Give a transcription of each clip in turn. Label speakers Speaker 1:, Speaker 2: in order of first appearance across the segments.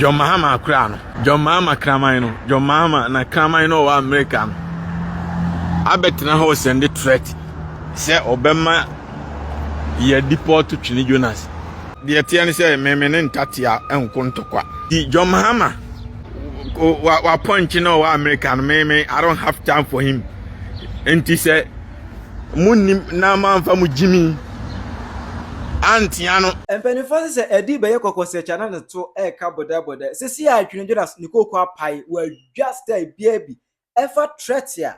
Speaker 1: John Mahama krano. John Mahama kramaino. John Mahama na kramaino wa America no. Abetina ho send the threat. Say Obama ye deport to Twene Jonas. The atiani say memene ntatia enko ntokwa. Di John Mahama wa point no wa America no me I don't have time for him. Enti say munim na manfa mu Jimmy Antiano.
Speaker 2: Empenifo say edi be yekokose chana ne to e ka boda. Se si a Twene Jonas ni kokwa pai we just a baby. Ever threat ya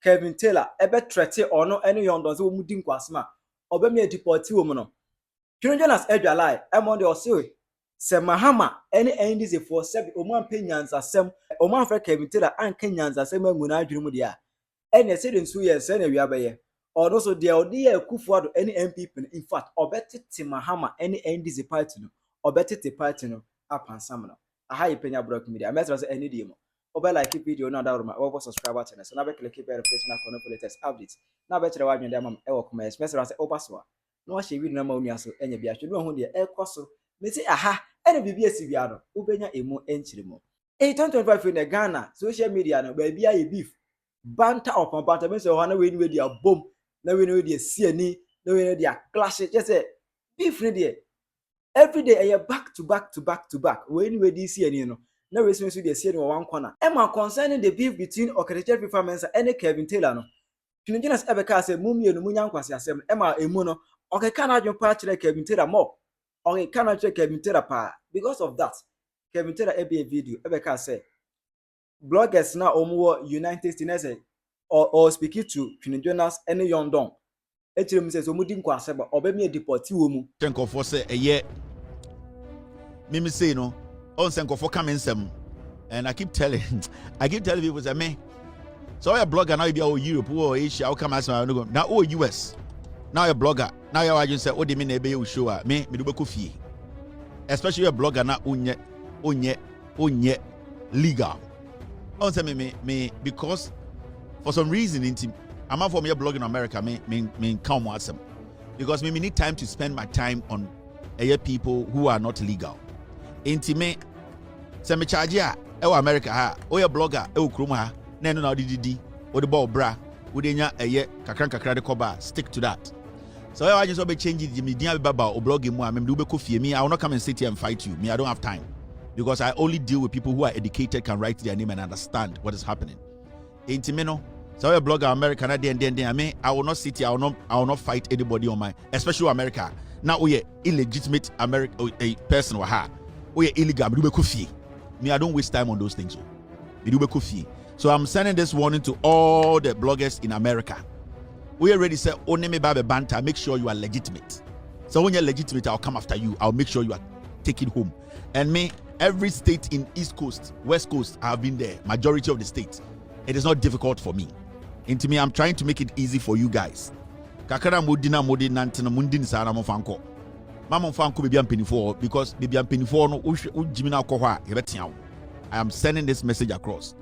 Speaker 2: Kevin Taylor ebe threat ono ene yondon se wo mudi nkwasema obemi deport wo mu no. Twene Jonas edwalai emonde ose se Mahama ene NDC for sebi oman penyanza sem oman fra Kevin Taylor an kenyanza sem anguna adwene mu dia. Ene se de nsu ye se na wi abaye. Or so there odi ya kufuado any MPP in fact obetete Mahama any NDC party no obetete party no apansam no aha Penyah block media message say any dey mo obe like video na da roma obo subscribe channel so na be click verification icon for latest updates na be kire wa dwende am e wo comment message say oba so na wa share video na ma onua so enya bia hwe no ho de e koso me say aha any bibi esi bia no obenya emu enchire mo 2025 in Ghana social media no ba bia ye beef banter upon banter me say ho na we ni we dia bom na we know the CNE, na we know the clash. Just say beef ni there. Every day I back to back. When we this CNE no, na we see the CNE one corner. Emma concerning the beef between Okreche performance and Kevin Taylor no. Twene Jonas ebeka say mumie no munya nkwase asem. Emma emu no. Okay, can I jump part Kevin Taylor more? Okay, can I check Kevin Taylor pa? Because of that, Kevin Taylor ebe video ebeka say bloggers na omo United States or speaking to Twene Jonas any young don. Echire mu say so mudi nkwase ba obemi deport wo mu.
Speaker 3: Senkofo say eye me say no on senkofo come nsem and I keep telling people say me so you blogger now you be Europe or Asia how come asem no go now US now you blogger now you agent say o de me na ebe you show me do be fie especially you blogger na onye legal on say me because for some reason I'm out for me blogging in America me come awesome because me need time to spend my time on people who are not legal. Inti me say me charge ya e America ha o ye blogger e okrum ha na no na odidi o de ball bra wo de nya kakran de cover stick to that. So I just be change the media baba o blogging mu me do be kofie me I will not come and sit here and fight you. Me I don't have time because I only deal with people who are educated, can write their name and understand what is happening. Inti me no so a blogger America na then I will not sit here, I will not fight anybody on my especially America. Now we illegitimate a person or her. We illegal me I don't waste time on those things. So I'm sending this warning to all the bloggers in America. We already said only me babe banter, make sure you are legitimate. So when you're legitimate, I'll come after you. I'll make sure you are taken home. And me, every state in East Coast, West Coast, I've been there. Majority of the states. It is not difficult for me. Into me, I'm trying to make it easy for you guys. Kakara modina nantina mundin sana mofanko. Mama fanko baby am because baby am penifo no ujimina kohwa yebetiawo. I am sending this message across.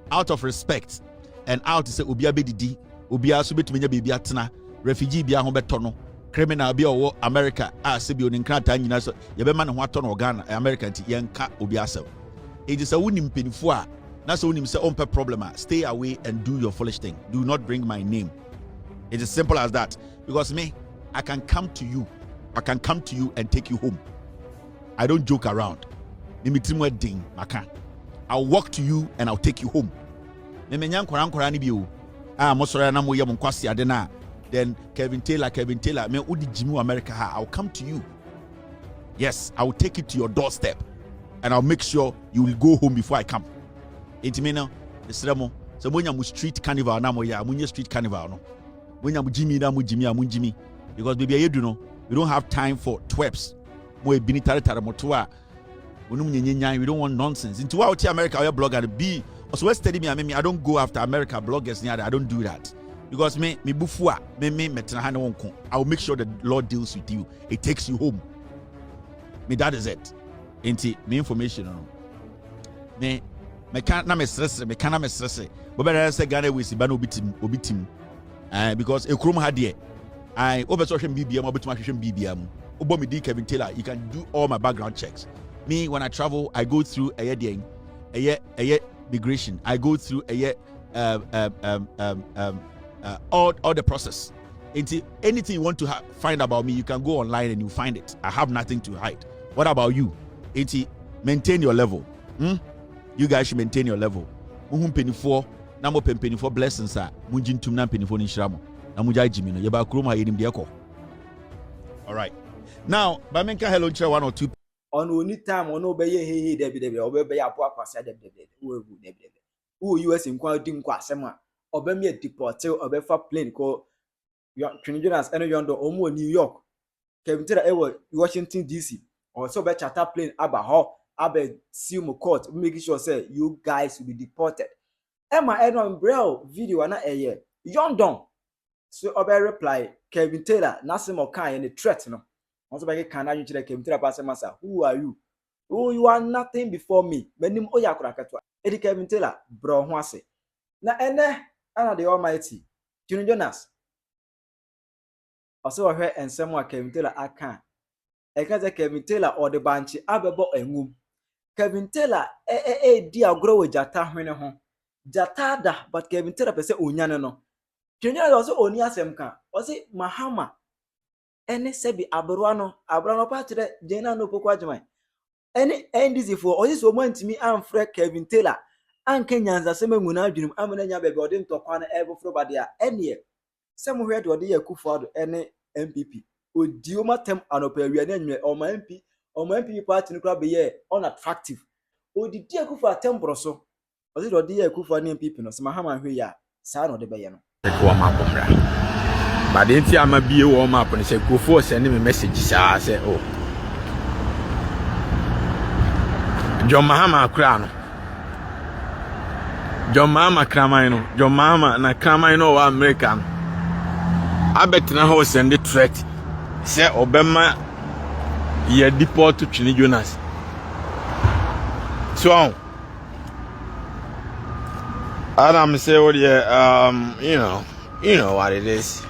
Speaker 3: Out of respect and out to say obia bedidi, obia so betumenya baby atena, refugee bia ho betono, criminal bia owo America sebi oni nkrata nyina so yebema ne ho atono Ghana America nti yenka obia asem. It is a wunim penifo a that's when you say, "Oh, problem. Stay away and do your foolish thing. Do not bring my name." It is simple as that. Because me, I can come to you. I can come to you and take you home. I don't joke around. I'll walk to you and I'll take you home. Then Kevin Taylor, me udi Jimu America. I'll come to you. Yes, I will take it to your doorstep, and I'll make sure you will go home before I come. Intimino, the Sremo, so when you street carnival, na moya, munye street carnival, no. When you Jimmy, na Jimmy, because baby, you do know, we don't have time for twerps. Moe binitare taramotua. We don't want nonsense. Into out here, America, our blogger be also steady me. I don't go after America bloggers. I don't do that because me bufua me metrahane wonko. I will make sure the Lord deals with you. It takes you home. Me that is it. Inti me information no. Me can't na me stress. Me can't me stress. But better say Ghana we see ba no obitim. Because a chrome had here. I over social media. I'm about to make BBM. Obo me di Kevin Taylor. You can do all my background checks. Me, when I travel, I go through a year migration. I go through a year all the process. Anything you want to find about me, you can go online and you find it. I have nothing to hide. What about you? Maintain your level. You guys should maintain your level. Penny4, number penny4 blessings are Munjin Tumna penny4 in Shramo. Namuja Jimino, Yaba Kroma Yedim Diako. All right. Now, Bamenka hello, 1 or 2.
Speaker 2: On only time on obey he Debbie, obey a poor quasa Debbie, who US inquiring quasema, obey me a deportation, obey for plane called Twene Jonas and yonder Omo New York. Kevin Taylor Washington DC. Or so bet charter plane Abaho, Abe Silmo Court, making sure say you guys will be deported. Emma Edwin Braille video and a year. Yondon. So obey reply Kevin Taylor, Nasimo Kai and the threat no. Also by Canada, you Kevin Taylor Passamasa. Who are you? Oh, you are nothing before me. Menim Oyakrakatwa. Eddie Kevin Taylor, bro Wase. Na ene ana the Almighty. Twene Jonas. Also heard and someone Kevin Taylor akan. Ekaze Kevin Taylor or the banchi abebo engum. Kevin Taylor dia grow with jata hwene ho. Jata da but Kevin Taylor pese onyane no. Twene Jonas also oni asem kan. Osi Mahama ene sebi abrano pa kire jena no pokwa jman. Ene NDC for osi so mantimi amfre Kevin Taylor anke nyanza sema nguna adwinum amana nya bebe ode ntokwa na ebofro bade a ene semu hwe de ode yakufo ene MPP odioma tem anopa awia na nwe MP party no kra be ye unattractive odidi akufo atembro so osi de ode yakufo na MPP no sema Mahama hwe ya sa no de be ye no
Speaker 1: ekwa mapomra but enti ama bie wo map no say kofo send me message say oh John Mahama kra no John Mahama kramai no John Mahama na kramai no wa America no abetena ho send the threat say obema ye deport to Twene Jonas so Adam say what you know what it is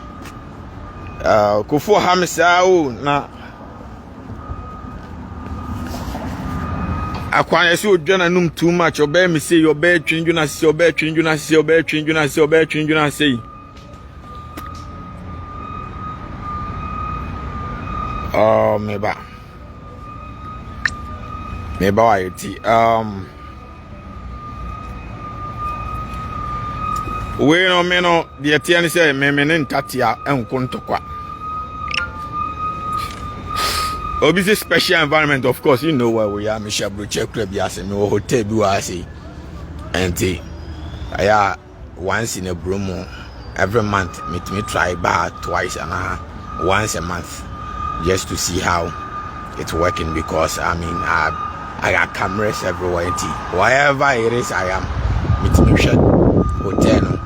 Speaker 1: kofo hamisa o na akwan so odwana num too much obey me say obey Twene Jonas say obey Twene Jonas say obey Twene Jonas say obey Twene Jonas say meba wa yeti we no me no de tie ne say me ne ntatia enkontokwa Obviously special environment, of course, you know where we are. Michelle Bruce Club, yes, and no hotel, do I see? And I once in a broom every month, me try bar twice and once a month, just to see how it's working. Because I mean, I got cameras everywhere. Wherever it is, I am. Me share hotel,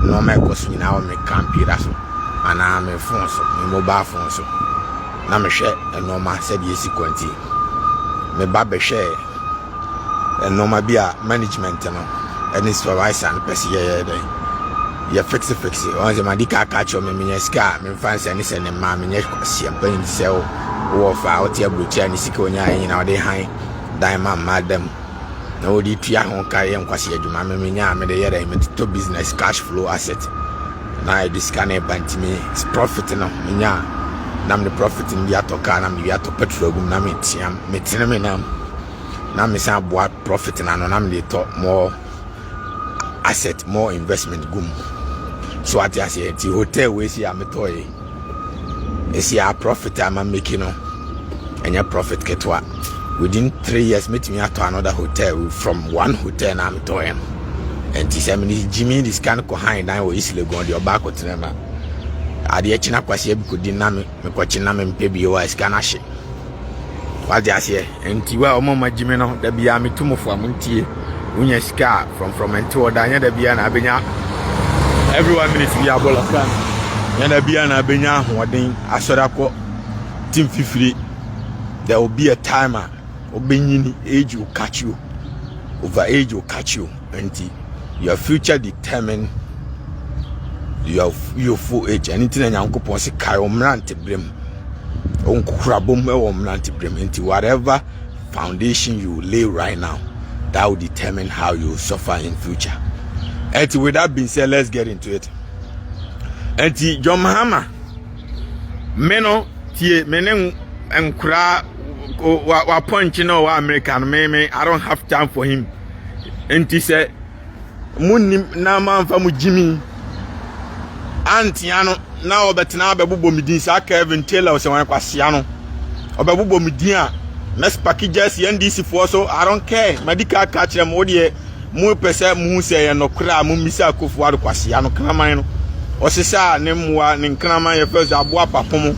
Speaker 1: no my cost me now, me computer, and I'm a phone, so me mobile phone, so. Na me hwe enoma said yesi kwanti me ba be hwe enoma bia management no any supervisor no pese ye fix on the madika catch me me ska me fancy ani se ne ma me nye kwase ampan se wo fa o tie bruchi ani sika onya yin na ode han dan ma madam na odi tua ho kai en kwase adwuma me nya me de yere me to business cash flow asset na this can bank me profit no me nya nam the profit in the atoka nam the ato petrol gum na me tiam me tene me nam na me san boa profit na no nam dey talk more asset more investment gum so at ya say the hotel we see am toy e see a profit am making no enya profit ketwa within 3 years me timi ato another hotel from one hotel na me toy and this I mean Jimmy this can go high na we easily go on the back of cinema ade akina kwase abikodi na me kwachi na me mpebie wa scan ahye waje ase enti wa omo magime no da bia metumofo amuntie unya scar from enti odanya da bia na abenya every 1 minute bia bola kan ya da bia na abenya ahoden asorako team fifiri there will be a timer obenyini age will catch you over age will catch you enti your future determine your full age anything and yankopon se kai omrante brem onkukura bom e omrante brem into whatever foundation you lay right now that will determine how you suffer in future. And with that being said, let's get into it. And John Mahama, meno tie menen enkura wa punch no wa American me I don't have time for him. And he said munim na manfa mu Jimmy antiano na obetena abebubo midin sa Kevin Taylor se wan kwasia no obebubo midin a mes packages NDC for so I don't care medical catch them wo de mu pese mu se ye no kra mu misa akofo ado kwasia no kraman no osisa ne mwa ne kraman ye first abo apapom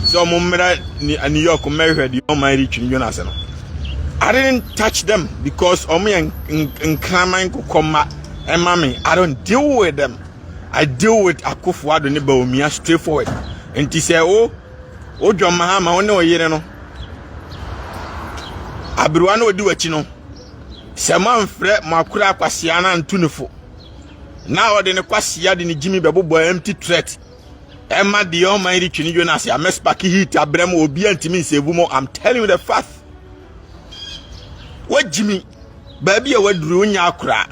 Speaker 1: so mu mra ni New York mehwe di o man Twene Jonas no I didn't touch them because omo en kraman kokoma emami I don't deal with them. I deal with akofo ado ne baomia straightforward. And he say oh John Mahama one o yire no abruwa na odi wachi no se manfre makura akwasea na ntunefo na ode ne kwasea de ne Jimmy bebobo empty threat emma de o man Twene Jonas ya mespaki hit abrem obi antimi nsevu mo. I'm telling you the fact. What Jimmy baby a waduru nya akura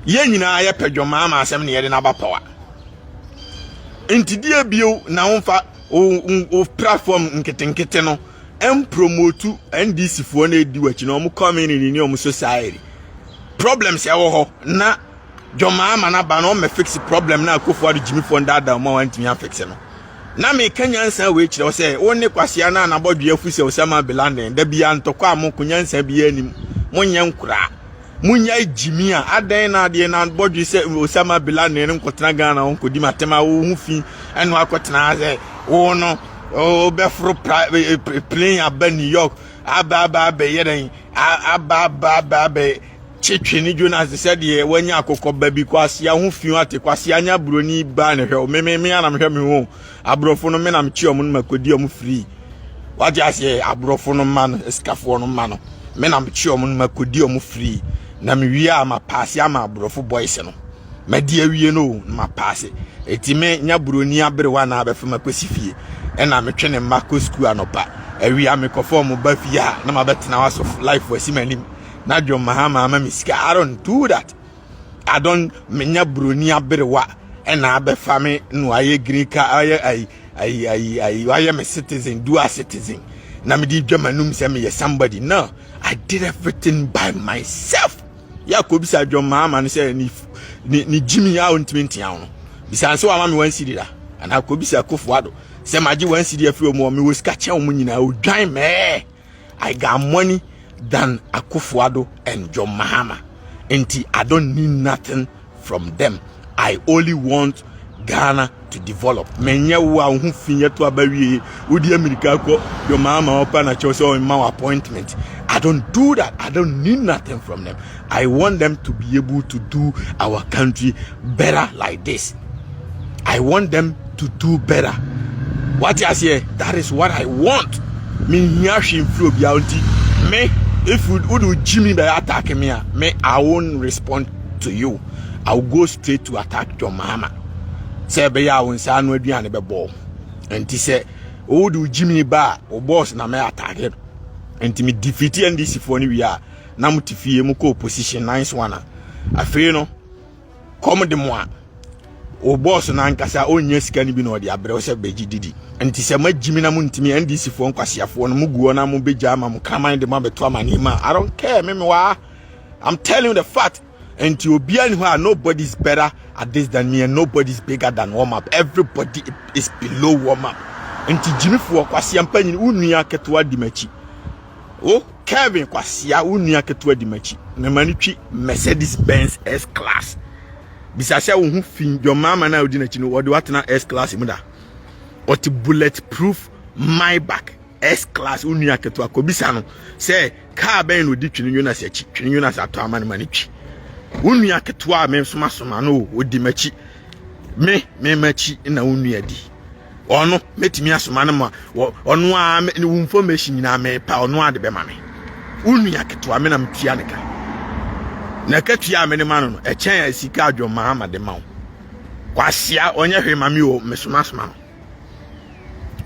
Speaker 1: ye nyina ya John Mahama asem ne ye de na bapawa ntidie bio na wonfa o platform nketenkete no em promote NDC fo na edi wachi no mo community ni o mo society problems ya wo ho na John Mahama na ba no me fix problem na akofo adu Jimmy fo ndada mo wantimi afix no na me kanyansa we kire wo se woni kwasea na bodwe afuse Osama Belanden da bia ntokwa mo kunyansa bia anim munya nkura munya Jimmy a adan na de na bodwe se Osama Belanden nkotena Ghana won kodi matema wo hufi eno akotena se wo no o be fro plane aba New York aba be yeden aba be Twene Jonas said ye wanya akokọ baby kwase ya hufi ate kwase anya broni ba ne hwe me ana me ho abrofo no me na mchi omo no makodi omo free waje ase abrofo no man eskafo no man me na mchi omo no makodi omo free na me wi ama pass ama abrofo boys no me di awie no ma pass eti me nya broni abrewa na abefa makosifie e na me twene mako school anopa awie amekofo mo ba fie a na mabetena waso life wasi manim na John Mahama amamiska. I don't do that. I don't menya broni abrewa and abefa me no aye green card I am a citizen, dual citizen. Na me di dwamanum say me somebody. No, I did everything by myself. Ya ko bisa John Mahama say ni Jimmy ya ontimi ntia no. Bisa so ama me wan sidi da. Ana ko bisa Akufo Addo say maji wan sidi afri omo me wo ska che omo nyina o dwan me. I got money than Akufo Addo and John Mahama. And I don't need nothing from them. I only want Ghana to develop. Menya wa hu finye to abawie odi America ko John Mahama opa na chose on my appointment. I don't do that. I don't need nothing from them. I want them to be able to do our country better like this. I want them to do better. What I say, that is what I want. Me nyashim flow biaunti me. If you would Jimmy by attack me, I won't respond to you. I'll go straight to attack John Mahama. Say be ya won say anu aduane be ball. Enti say o do Jimmy ba o boss na me attack him. Enti me defeat NDC for ni wi a na mutifie mu ko opposition nice one. Afei no come de mo a o boss na nkasa onye sika ni bi na o de abre o se beji didi. Enti se ma Jimmy na mu ntimi NDC fo nkwasiafo no muguo na mu beja ama mu kraman de ma beto amani ma. I don't care me wa. I'm telling you the fact. Enti obia ni ho nobody's better at this than me and nobody's bigger than warm up. Everybody is below warm up. Enti Jimmy fo kwasia mpanyin unua ketewa di machi. Oh Kevin kwasia unua ketewa di machi. Me mani twi Mercedes Benz S class. Bisase wo hu fin John Mahama na odi na chi no wo de watena S class mu da. Oti bulletproof my back S class unia keto akobisa no say car ben no di Twene Jonas achi Twene Jonas ato amane mane twi unia keto a me soma no odi machi me machi na unia di ono metimi asoma no ma ono a information na me pa ono ade be ma me unia keto a me na mtua ne ka na katua me ne ma no e chen asika John Mahama de ma kwasia onye hwe ma me o me soma no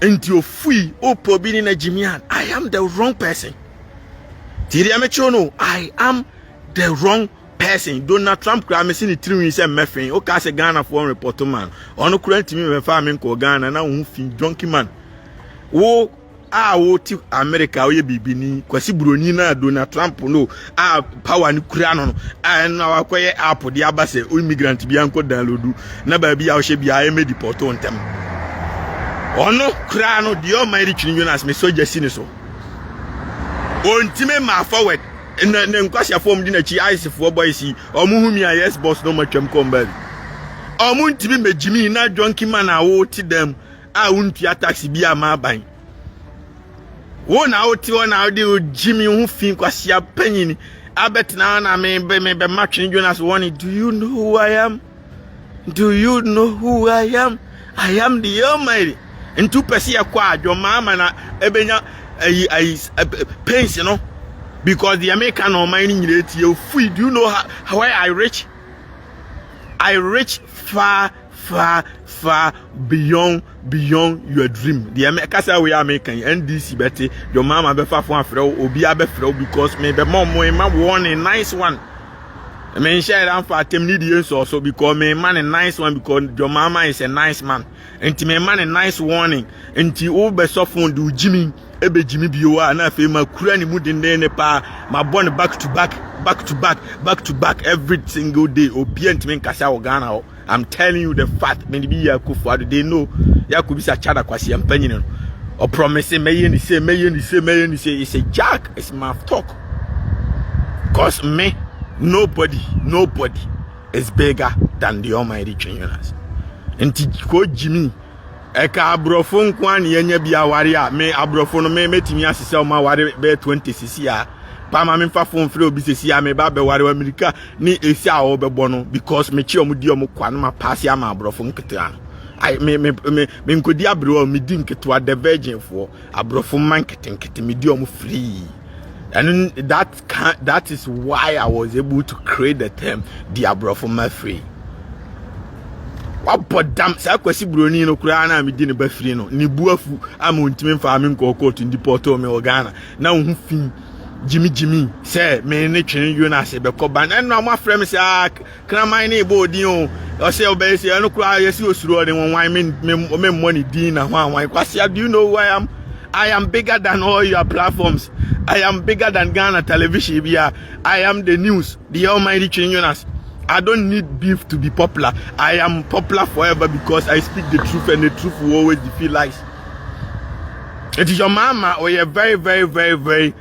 Speaker 1: Into free o probini na Jimian. I am the wrong person. I am the wrong person. Donald Trump crime is in the 3 years and meffing. O cast a Ghana for report man. On current me when farming ko Ghana now fin junkie man. Wo ti America o ye bibini kwasi broni na Donald Trump no power ni kura no na wakoye app de abase o immigrant bi anko download na ba bi a o hye bi a me deport on tem. Ono kura no the almighty Twene Jonas me so jesi ni so. Ontime ma forward na nkwasya form di na chi ice for boys omu hu mi a yes boss no matwam komba. Omu ntime megimi na junkie man a wo ti dem a untua taxi bi ama ban. Wona oti wona odi Jimmy hu fin kwasya Penyah abet na me Twene Jonas warning. Do you know who I am? Do you know who I am? I am the Almighty. Into pesi akwa John Mahama na ebenya pains, you know, because the American or mining rate you free. Do you know how I reach? I reach far beyond your dream. The American we are making NDC better. Your mama be far from Afro, Obi abe Fro because maybe mom one a nice one. I mean, share down for 10 years or so because my man a nice one because your mama is a nice man. And my man a nice warning. And the over softphone do Jimmy, ebe Jimmy Biwa, and I feel my cranny mood in the pa, my born back to back every single day. Obedient men Kasa Ghana. I'm telling you the fact. Maybe you could for they know ya could be such a kwasi and Penyah or promising may say it's a jack, it's my talk. Cause me. Nobody is bigger than the almighty Twene Jonas. Enti ko Jimmy eka abrofo nkwan yenya bia ware a me abrofo no me metimi asese o ma ware be 20 cc a pa ma me fa fon frɛ obi cc a me ba be ware America ni esi a wo be bɔ no because me chi omu di omu kwa no ma pass ya ma abrofo nketwa I me nkodi abro me di nketwa the virgin for abrofo man nkete me di omu free. And that is why I was able to create the term Diablo for my free. What but damn Sakwasi Bruni no Krana me didn't be free no Nibuafu I'm ultimate farming court in Deportation me Ghana. Now who fin Jimmy say me Twene Jonas be koban and now my friend say can my neighbor dio or say obey say no cry yes you suro the one me money din and one kwasi. Do you know who I am? I am bigger than all your platforms. I am bigger than Ghana television. I am the news, the almighty Twene Jonas. I don't need beef to be popular. I am popular forever because I speak the truth and the truth will always defeat lies. It is your mama or your very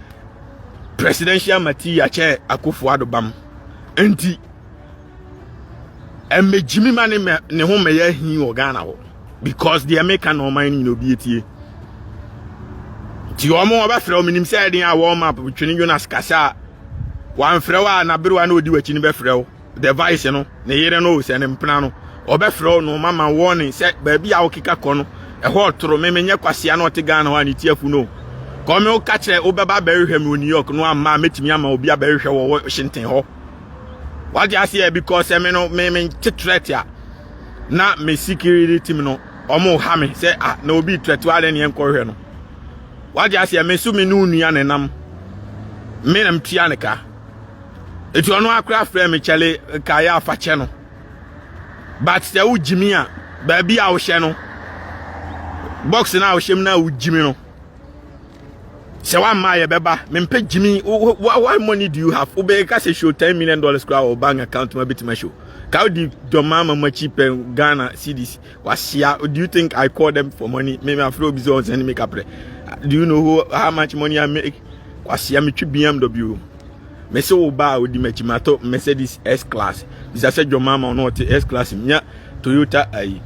Speaker 1: presidential material chair Akufo-Addo bam. Enti and me Jimmy man ne home me he or Ghana because the American or mine no be it. Ti omo oba frɛ ominim sɛ den a warm up Twene Jonas kasa wan frɛ wa na bere wa na odi wachi ni be frɛ the vice no ne yere no sɛ ne mpena no oba frɛ no mama warning sɛ ba bi a wokika kɔ no ɛhɔ toro me menye kwasea na ɔte Ghana wa ne tiafu no kɔ me woka kyerɛ obeba bɛhwɛ me New York no amma metimi ama obi a bɛhwɛ wɔ Washington hɔ what you say because me no me threat ya na me security team no omo ha me sɛ na obi threat wa den yen kɔhwɛ no. What you say, me su me nu nua nenam me nam tia ne ka etu ono akra frɛ me chale kaya afa che no but se wo Jimmy a ba bi a wo hye no box na wo hyem na wo Jimmy no se wa ma ye beba me mpe Jimmy what money do you have ube ka se show $10 million kra or bank account ma bitima show how did John Mahama cheap Ghana CDs was here? Do you think I call them for money? Maybe I'm from business and make up. Do you know how much money I make? Was here me BMW. Me so buy with the Machimato Mercedes S class. Is I said John Mahama not S class. Yeah, Toyota I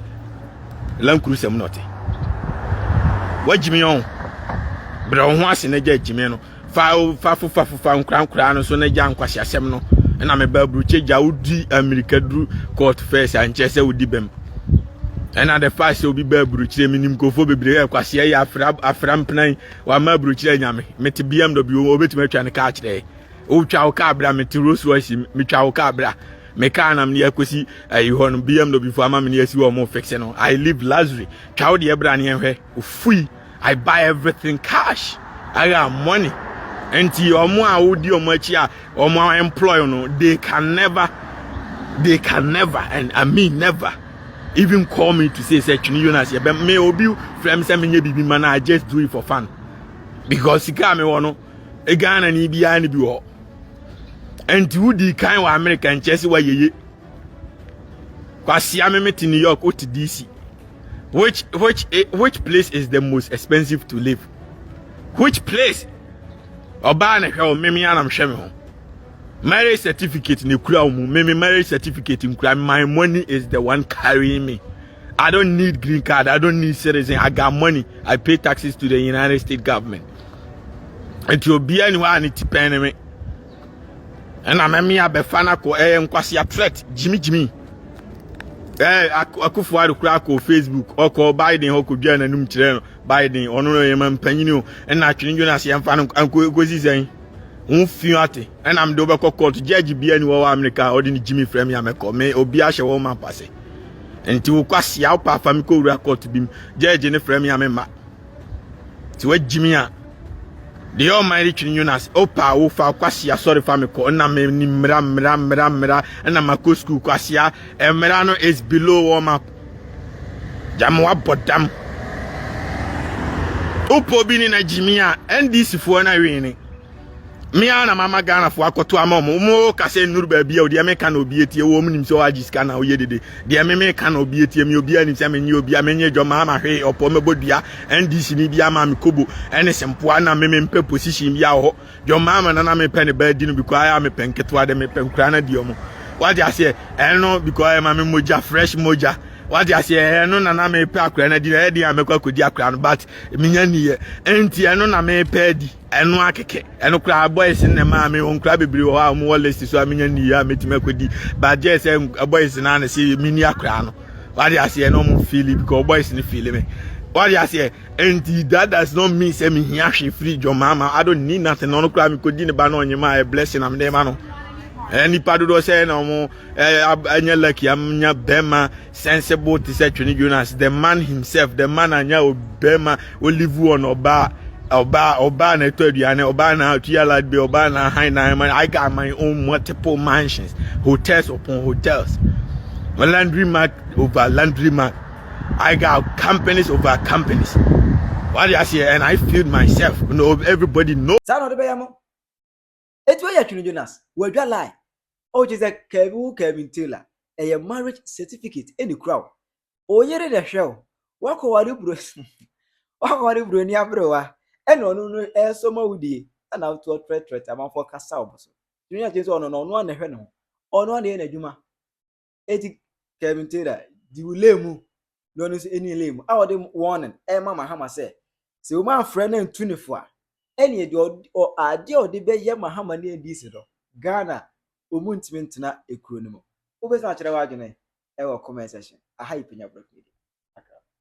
Speaker 1: Land Cruiser not. What Jimmy on? Brown was in a jet Jimmy no. Fa crown so na jam kwasi asem no. And I'm a babu change. I would do America drew court first and chess would dibem. And at the first, you'll be babu change. Minim go for baby. Quasia afram plane. While my bruche yammy. Met BMW over to me trying to catch day. Oh, chow cabra, met Rolls Royce, me chow cabra. me car na me yakosi you on BMW for ama me yesi wo mo fix no. I live luxury. Twa wo de ebra ne hwe ofui. I buy everything cash. I got money. And omo a wodi omo achi a omo employ no, they can never and I mean never even call me to say Twene Jonas ye me obi frem say me bibi man, I just do it for fun. Because sika me wono e Ghana ni bia ni bi ho. And who the kind of American chesi wa yeye. Kwasi ame to New York or to DC. Which place is the most expensive to live? Which place? Oba na hwe o memi anam hwe me ho. Marriage certificate ni kura o mu memi marriage certificate in kura. My money is the one carrying me. I don't need green card, I don't need citizen. I got money. I pay taxes to the United States government. And to be anyone it depend me. And I'm me abefana ko nkwasi a threat Jimmy. Akufo kura ko Facebook oko Biden ho ko dwa nanum kire no Biden ono no yema mpanyini and na Twene Jonas yemfa no ankozi sen unfiate and am do be court judge bia ni wo America odi ni Jimmy frame ya meko me obi a hye wo man passe enti wo kwase ya pa fami ko wura court bim judge ni frame ya me ma ti wa Jimmy a the almighty Twene Jonas opa wo fa kwase ya sorry fami ko na me ni mra na mako school kwase ya emra no is below warm up jamwa bodam opo bi ni na Jimmy a NDC fo na wi me ana mama Ghana fo akoto ama mo ka se nuru ba bia odi America na obi etie wo munim so agi scan na wo yedede de me ka na obi etie me obi ani se me nyi obi amenye John Mahama hwe opo mebodua NDC ni bia ma me kobo ene sempo na me mpe position bia ho John Mahama na me pe ne ba di no because I am me penketo ade me penkura na di omo what you say eno because I am me moja fresh moja what you say eno na me pe akura na di na di amekwa akodi akura no but minya ni enti eno na me pe di eno akeke eno kra boys ne ma me on kra bebiri ho a mo list so amenya ni ya metime akodi but just boys na na say mini akura no what you say eno mo feel because boys ni feel me what you say enti that does not mean say me here free John Mahama. I don't need nothing no kra me kodi ne ba no nyema a blessing am dem no. Any part do say no mo anya lucky amnya bema sensible to say Twene Jonas the man himself the man anya obema o live on oba na toduane oba na tuya be oba na high na man. I got my own multiple mansions, hotels upon hotels, laundromat over laundromat. I got companies over companies. What I say and I feel myself, you know, everybody knows.
Speaker 2: It's where Twene Jonas we dwa lie. Oh, just a Kevin Taylor a marriage certificate in the crowd. Oh, yere the show. Walk over bro. Walk over bro ni abroa. And no so ma wudi. And out to threat am for kasa oboso. Junior James on no na hwe no. Ono na adwuma. Eti Kevin Taylor di ulemu. No no any lemu. I would warning. Mama Mahama say. Se o man friend na ntunefo a. Eni de o ade o de be ye Mahama and NDC do. Ghana omuntimi ntena ekuro no mu. Obesa akere wa adwene e wo comment section. Aha Penyah.